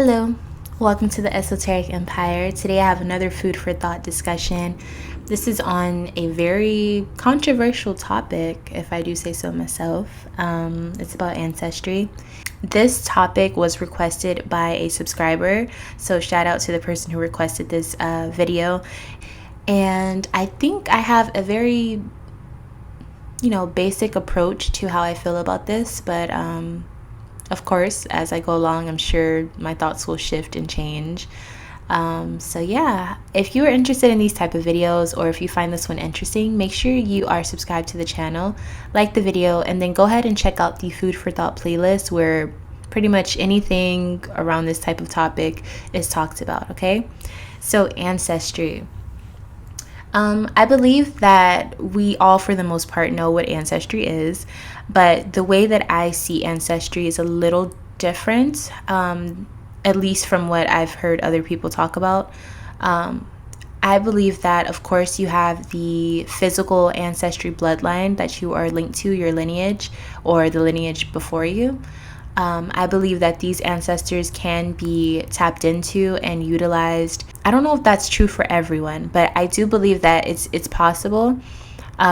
Hello, welcome to the Esoteric Empire. Today I have another food for thought discussion. This is on a very controversial topic, if I do say so myself. It's about ancestry. This topic was requested by a subscriber, so shout out to the person who requested this video. And I think I have a very, basic approach to how I feel about this, but of course, as I go along, I'm sure my thoughts will shift and change. So yeah, if you are interested in these type of videos, or if you find this one interesting, make sure you are subscribed to the channel, like the video, and then go ahead and check out the Food for Thought playlist where pretty much anything around this type of topic is talked about, okay? So ancestry. I believe that we all, for the most part, know what ancestry is, but the way that I see ancestry is a little different, at least from what I've heard other people talk about. I believe that, of course, you have the physical ancestry bloodline that you are linked to, your lineage or the lineage before you. I believe that these ancestors can be tapped into and utilized. I don't know if that's true for everyone, but I do believe that it's possible,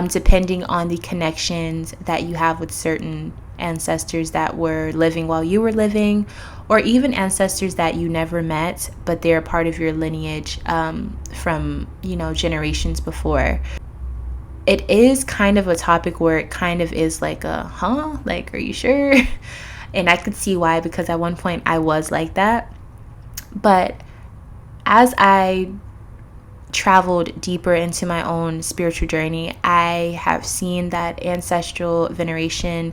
depending on the connections that you have with certain ancestors that were living while you were living, or even ancestors that you never met, but they're part of your lineage from, generations before. It is kind of a topic where it kind of is like like, are you sure? And I could see why, because at one point I was like that. But as I traveled deeper into my own spiritual journey, I have seen that ancestral veneration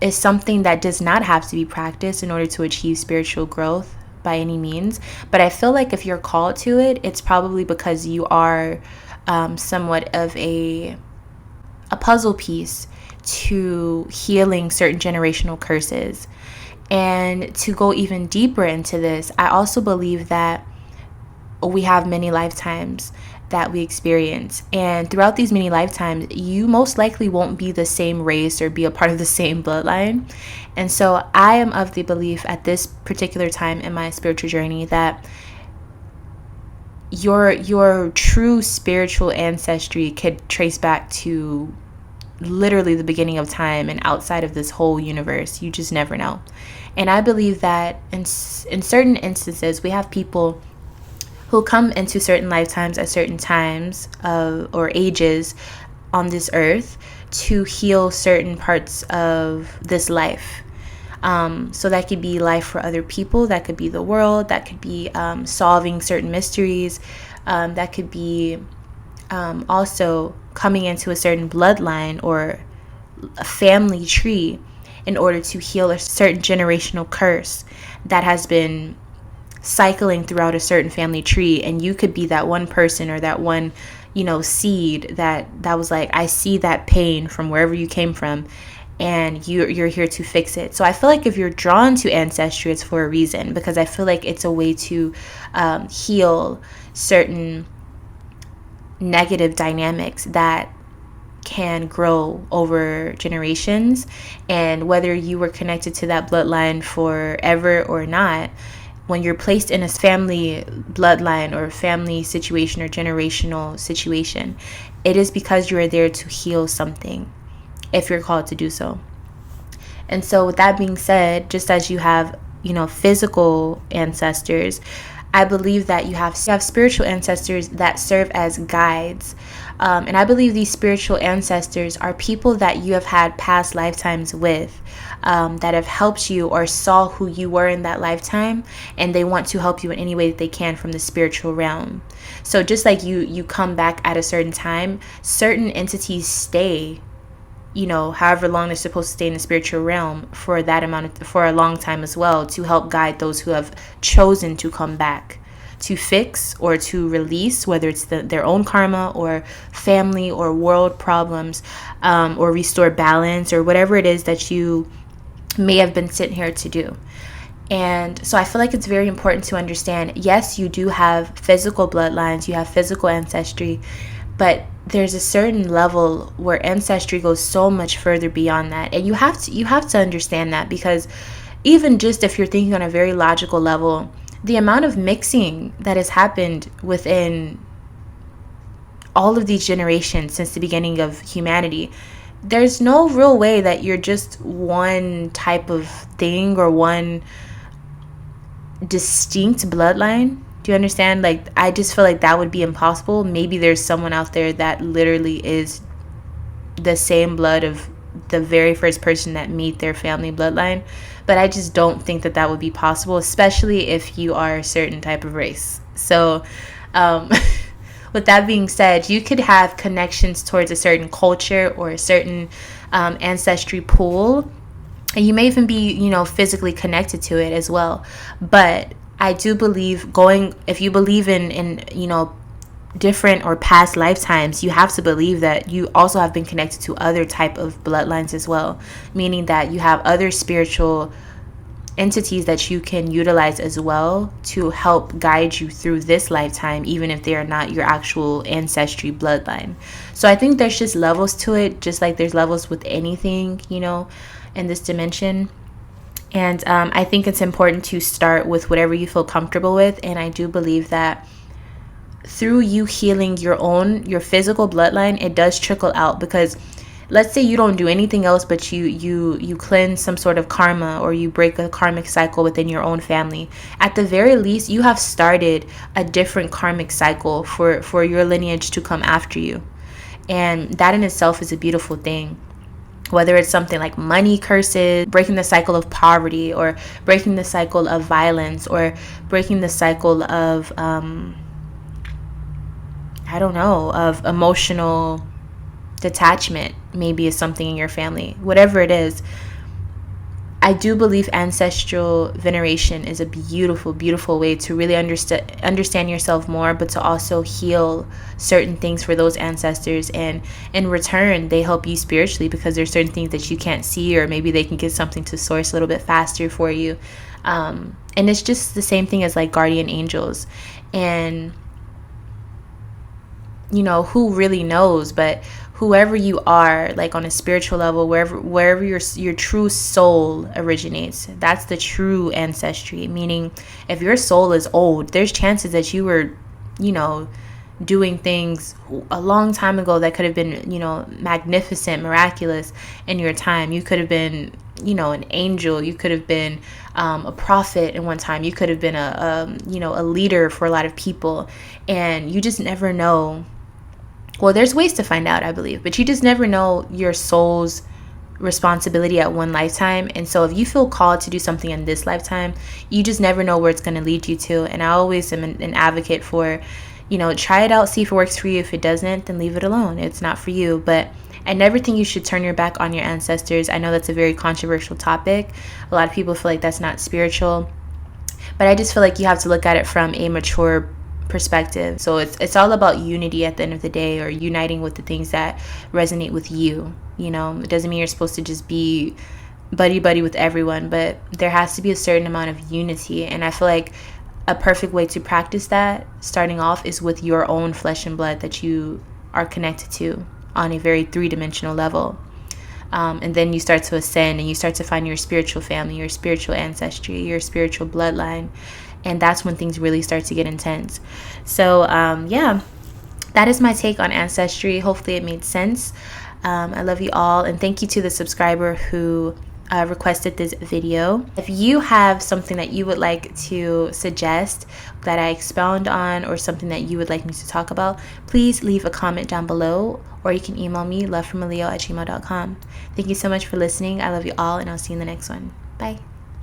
is something that does not have to be practiced in order to achieve spiritual growth by any means. But I feel like if you're called to it, it's probably because you are somewhat of a puzzle piece to healing certain generational curses. And to go even deeper into this, I also believe that we have many lifetimes that we experience, and throughout these many lifetimes, you most likely won't be the same race or be a part of the same bloodline. And so I am of the belief at this particular time in my spiritual journey that your true spiritual ancestry could trace back to literally the beginning of time and outside of this whole universe. You just never know. And I believe that in certain instances, we have people who come into certain lifetimes at certain times or ages on this earth to heal certain parts of this life. So that could be life for other people, that could be the world, that could be solving certain mysteries, that could be also coming into a certain bloodline or a family tree in order to heal a certain generational curse that has been cycling throughout a certain family tree. And you could be that one person or that one, seed that was like, I see that pain from wherever you came from, and you're here to fix it. So I feel like if you're drawn to ancestry, it's for a reason, because I feel like it's a way to heal certain negative dynamics that can grow over generations. And whether you were connected to that bloodline forever or not, when you're placed in a family bloodline or family situation or generational situation, it is because you are there to heal something, if you're called to do so. And so with that being said, just as you have, physical ancestors, I believe that you have spiritual ancestors that serve as guides. And I believe these spiritual ancestors are people that you have had past lifetimes with, that have helped you or saw who you were in that lifetime, and they want to help you in any way that they can from the spiritual realm. So just like you come back at a certain time, certain entities stay, however long they're supposed to stay in the spiritual realm for a long time as well, to help guide those who have chosen to come back to fix or to release, whether it's their own karma or family or world problems, or restore balance, or whatever it is that you may have been sent here to do. And so I feel like it's very important to understand, yes, you do have physical bloodlines, you have physical ancestry, but there's a certain level where ancestry goes so much further beyond that. And you have to understand that, because even just if you're thinking on a very logical level, the amount of mixing that has happened within all of these generations since the beginning of humanity, there's no real way that you're just one type of thing or one distinct bloodline. Do you understand? Like, I just feel like that would be impossible. Maybe there's someone out there that literally is the same blood of the very first person that meet their family bloodline, but I just don't think that that would be possible, especially if you are a certain type of race. So with that being said, you could have connections towards a certain culture or a certain ancestry pool, and you may even be, physically connected to it as well. But I do believe if you believe in different or past lifetimes, you have to believe that you also have been connected to other type of bloodlines as well, meaning that you have other spiritual entities that you can utilize as well to help guide you through this lifetime, even if they are not your actual ancestry bloodline. So I think there's just levels to it, just like there's levels with anything, in this dimension. And I think it's important to start with whatever you feel comfortable with. And I do believe that through you healing your physical bloodline, it does trickle out, because let's say you don't do anything else, but you cleanse some sort of karma, or you break a karmic cycle within your own family. At the very least, you have started a different karmic cycle for your lineage to come after you. And that in itself is a beautiful thing. Whether it's something like money curses, breaking the cycle of poverty, or breaking the cycle of violence, or breaking the cycle of of emotional detachment, maybe, is something in your family. Whatever it is, I do believe ancestral veneration is a beautiful, beautiful way to really understand yourself more, but to also heal certain things for those ancestors. And in return, they help you spiritually, because there's certain things that you can't see, or maybe they can get something to source a little bit faster for you. And it's just the same thing as like guardian angels. And who really knows, but whoever you are, like on a spiritual level, wherever your true soul originates, that's the true ancestry. Meaning, if your soul is old, there's chances that you were, doing things a long time ago that could have been, magnificent, miraculous in your time. You could have been, an angel. You could have been a prophet in one time. You could have been a leader for a lot of people, and you just never know. Well, there's ways to find out, I believe, but you just never know your soul's responsibility at one lifetime. And so if you feel called to do something in this lifetime, you just never know where it's going to lead you to. And I always am an advocate for, try it out, see if it works for you. If it doesn't, then leave it alone. It's not for you. But I never think you should turn your back on your ancestors. I know that's a very controversial topic. A lot of people feel like that's not spiritual, but I just feel like you have to look at it from a mature perspective. So it's all about unity at the end of the day, or uniting with the things that resonate with you. It doesn't mean you're supposed to just be buddy with everyone, but there has to be a certain amount of unity. And I feel like a perfect way to practice that, starting off, is with your own flesh and blood that you are connected to on a very three-dimensional level. And then you start to ascend, and you start to find your spiritual family, your spiritual ancestry, your spiritual bloodline. And that's when things really start to get intense. So, that is my take on ancestry. Hopefully it made sense. I love you all. And thank you to the subscriber who requested this video. If you have something that you would like to suggest that I expound on, or something that you would like me to talk about, please leave a comment down below, or you can email me, lovefromaleo@gmail.com. Thank you so much for listening. I love you all, and I'll see you in the next one. Bye.